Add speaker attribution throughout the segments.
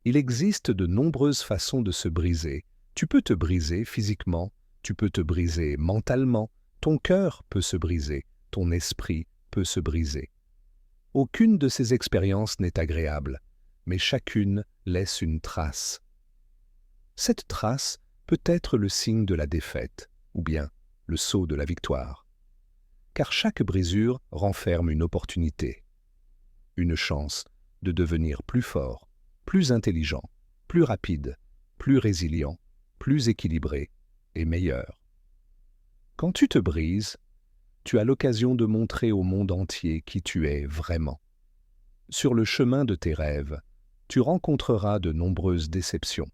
Speaker 1: Il existe de nombreuses façons de se briser. Tu peux te briser physiquement, tu peux te briser mentalement, ton cœur peut se briser, ton esprit peut se briser. Aucune de ces expériences n'est agréable, mais chacune laisse une trace. Cette trace peut être le signe de la défaite, ou bien le sceau de la victoire. Car chaque brisure renferme une opportunité, une chance de devenir plus fort, plus intelligent, plus rapide, plus résilient, plus équilibré et meilleur. Quand tu te brises, tu as l'occasion de montrer au monde entier qui tu es vraiment. Sur le chemin de tes rêves, tu rencontreras de nombreuses déceptions,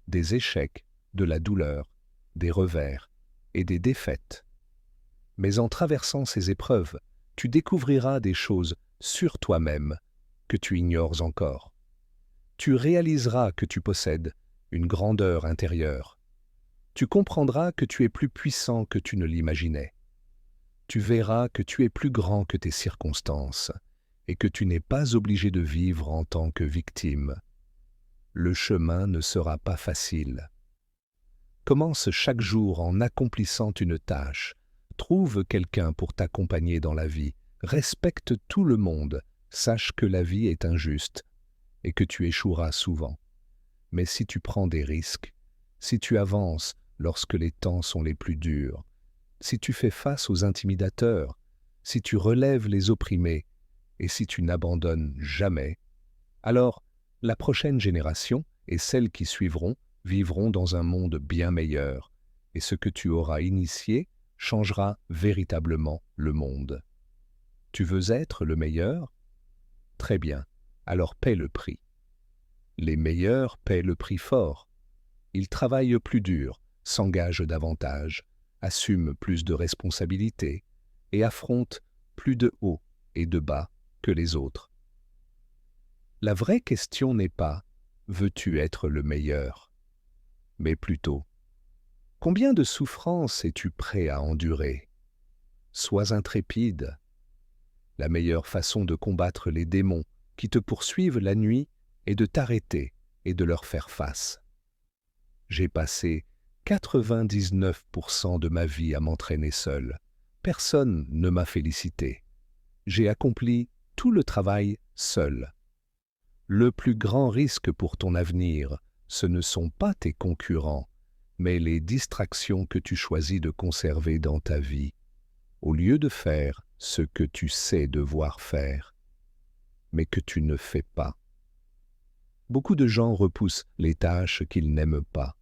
Speaker 1: des échecs, de la douleur, des revers et des défaites. Mais en traversant ces épreuves, tu découvriras des choses sur toi-même que tu ignores encore. Tu réaliseras que tu possèdes une grandeur intérieure. Tu comprendras que tu es plus puissant que tu ne l'imaginais. Tu verras que tu es plus grand que tes circonstances et que tu n'es pas obligé de vivre en tant que victime. Le chemin ne sera pas facile. Commence chaque jour en accomplissant une tâche. Trouve quelqu'un pour t'accompagner dans la vie. Respecte tout le monde. Sache que la vie est injuste et que tu échoueras souvent. Mais si tu prends des risques, si tu avances lorsque les temps sont les plus durs, si tu fais face aux intimidateurs, si tu relèves les opprimés et si tu n'abandonnes jamais, alors la prochaine génération et celles qui suivront vivront dans un monde bien meilleur et ce que tu auras initié changera véritablement le monde. Tu veux être le meilleur? Très bien, alors paie le prix. Les meilleurs paient le prix fort. Ils travaillent plus dur, s'engagent davantage, assument plus de responsabilités et affrontent plus de hauts et de bas que les autres. La vraie question n'est pas « veux-tu être le meilleur ?» mais plutôt « combien de souffrances es-tu prêt à endurer ?» Sois intrépide. La meilleure façon de combattre les démons qui te poursuivent la nuit est de t'arrêter et de leur faire face. J'ai passé 99% de ma vie à m'entraîner seul. Personne ne m'a félicité. J'ai accompli tout le travail seul. Le plus grand risque pour ton avenir, ce ne sont pas tes concurrents, mais les distractions que tu choisis de conserver dans ta vie, au lieu de faire ce que tu sais devoir faire, mais que tu ne fais pas. Beaucoup de gens repoussent les tâches qu'ils n'aiment pas,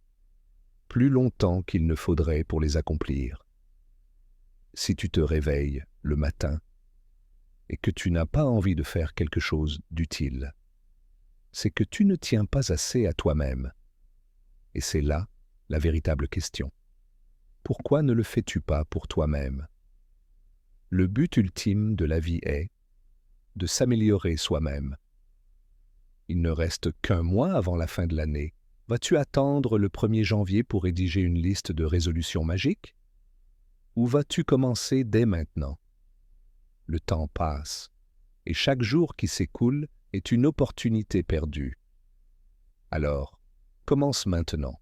Speaker 1: plus longtemps qu'il ne faudrait pour les accomplir. Si tu te réveilles le matin et que tu n'as pas envie de faire quelque chose d'utile, c'est que tu ne tiens pas assez à toi-même. Et c'est là la véritable question. Pourquoi ne le fais-tu pas pour toi-même? Le but ultime de la vie est de s'améliorer soi-même. Il ne reste qu'un mois avant la fin de l'année. Vas-tu attendre le 1er janvier pour rédiger une liste de résolutions magiques? Ou vas-tu commencer dès maintenant? Le temps passe, et chaque jour qui s'écoule est une opportunité perdue. Alors, commence maintenant.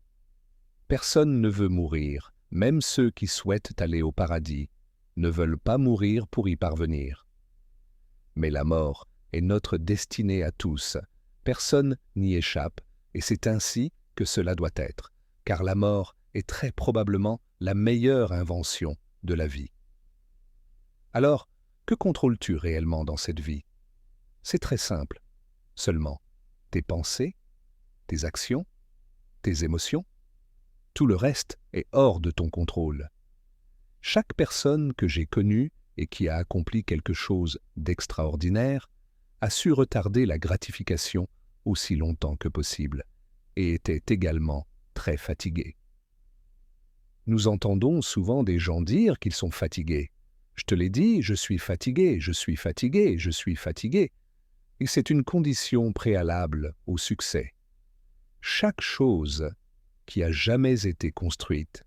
Speaker 1: Personne ne veut mourir, même ceux qui souhaitent aller au paradis ne veulent pas mourir pour y parvenir. Mais la mort est notre destinée à tous. Personne n'y échappe, et c'est ainsi que cela doit être, car la mort est très probablement la meilleure invention de la vie. Alors, que contrôles-tu réellement dans cette vie? C'est très simple, seulement tes pensées, tes actions, tes émotions. Tout le reste est hors de ton contrôle. Chaque personne que j'ai connue et qui a accompli quelque chose d'extraordinaire a su retarder la gratification aussi longtemps que possible et était également très fatigué. Nous entendons souvent des gens dire qu'ils sont fatigués. Je te l'ai dit, je suis fatigué, je suis fatigué, je suis fatigué. Et c'est une condition préalable au succès. Chaque chose qui a jamais été construite,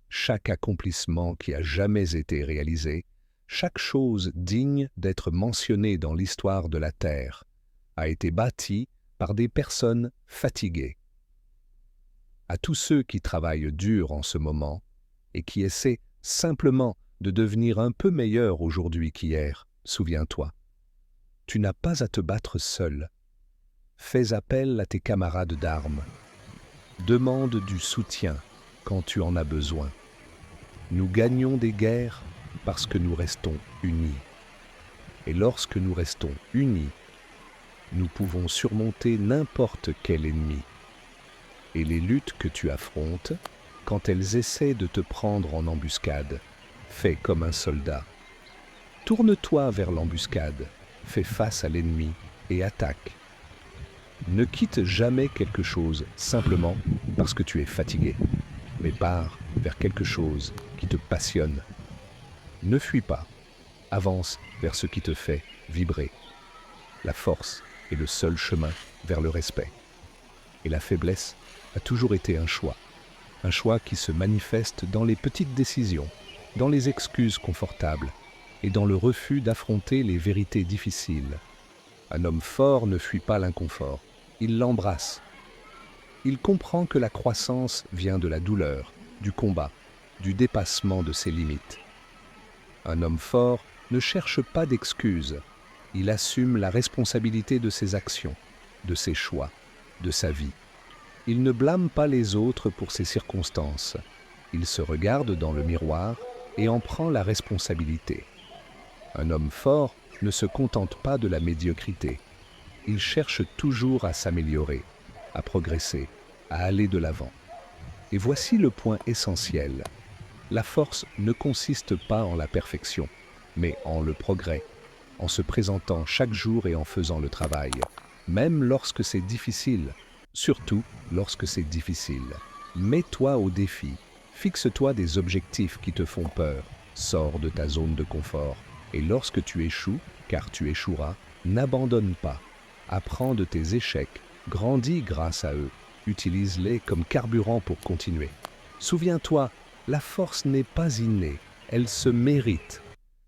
Speaker 1: chaque accomplissement qui a jamais été réalisé, chaque chose digne d'être mentionnée dans l'histoire de la Terre a été bâtie par des personnes fatiguées. À tous ceux qui travaillent dur en ce moment et qui essaient simplement de devenir un peu meilleurs aujourd'hui qu'hier, souviens-toi, tu n'as pas à te battre seul. Fais appel à tes camarades d'armes. Demande du soutien quand tu en as besoin. Nous gagnons des guerres parce que nous restons unis. Et lorsque nous restons unis, nous pouvons surmonter n'importe quel ennemi. Et les luttes que tu affrontes, quand elles essaient de te prendre en embuscade, fais comme un soldat. Tourne-toi vers l'embuscade, fais face à l'ennemi et attaque. Ne quitte jamais quelque chose simplement parce que tu es fatigué, mais pars vers quelque chose qui te passionne. Ne fuis pas, avance vers ce qui te fait vibrer. La force est le seul chemin vers le respect. Et la faiblesse a toujours été un choix qui se manifeste dans les petites décisions, dans les excuses confortables et dans le refus d'affronter les vérités difficiles. Un homme fort ne fuit pas l'inconfort, il l'embrasse. Il comprend que la croissance vient de la douleur, du combat, du dépassement de ses limites. Un homme fort ne cherche pas d'excuses, il assume la responsabilité de ses actions, de ses choix, de sa vie. Il ne blâme pas les autres pour ses circonstances, il se regarde dans le miroir et en prend la responsabilité. Un homme fort ne se contente pas de la médiocrité. Il cherche toujours à s'améliorer, à progresser, à aller de l'avant. Et voici le point essentiel. La force ne consiste pas en la perfection, mais en le progrès, en se présentant chaque jour et en faisant le travail, même lorsque c'est difficile, surtout lorsque c'est difficile. Mets-toi au défi, fixe-toi des objectifs qui te font peur, sors de ta zone de confort. Et lorsque tu échoues, car tu échoueras, n'abandonne pas. Apprends de tes échecs, grandis grâce à eux, utilise-les comme carburant pour continuer. Souviens-toi, la force n'est pas innée, elle se mérite.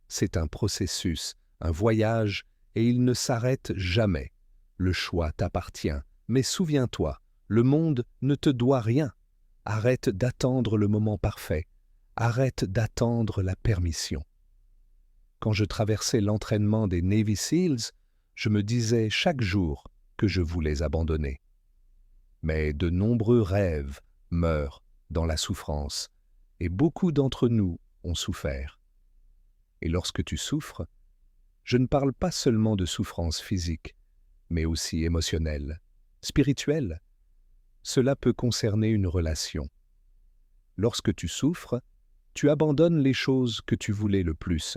Speaker 1: C'est un processus, un voyage, et il ne s'arrête jamais. Le choix t'appartient, mais souviens-toi, le monde ne te doit rien. Arrête d'attendre le moment parfait, arrête d'attendre la permission. Quand je traversais l'entraînement des Navy Seals, je me disais chaque jour que je voulais abandonner. Mais de nombreux rêves meurent dans la souffrance, et beaucoup d'entre nous ont souffert. Et lorsque tu souffres, je ne parle pas seulement de souffrance physique, mais aussi émotionnelle, spirituelle. Cela peut concerner une relation. Lorsque tu souffres, tu abandonnes les choses que tu voulais le plus.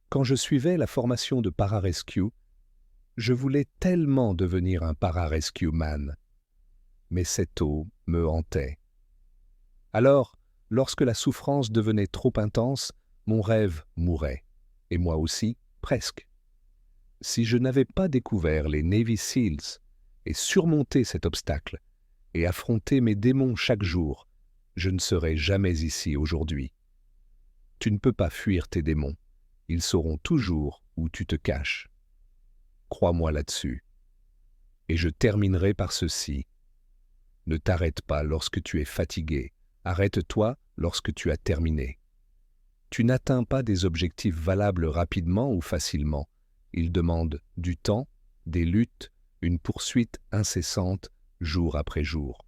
Speaker 1: Quand je suivais la formation de Pararescue, je voulais tellement devenir un Pararescue Man. Mais cette eau me hantait. Alors, lorsque la souffrance devenait trop intense, mon rêve mourait. Et moi aussi, presque. Si je n'avais pas découvert les Navy Seals et surmonté cet obstacle et affronté mes démons chaque jour, je ne serais jamais ici aujourd'hui. Tu ne peux pas fuir tes démons. Ils sauront toujours où tu te caches. Crois-moi là-dessus. Et je terminerai par ceci. Ne t'arrête pas lorsque tu es fatigué. Arrête-toi lorsque tu as terminé. Tu n'atteins pas des objectifs valables rapidement ou facilement. Ils demandent du temps, des luttes, une poursuite incessante, jour après jour.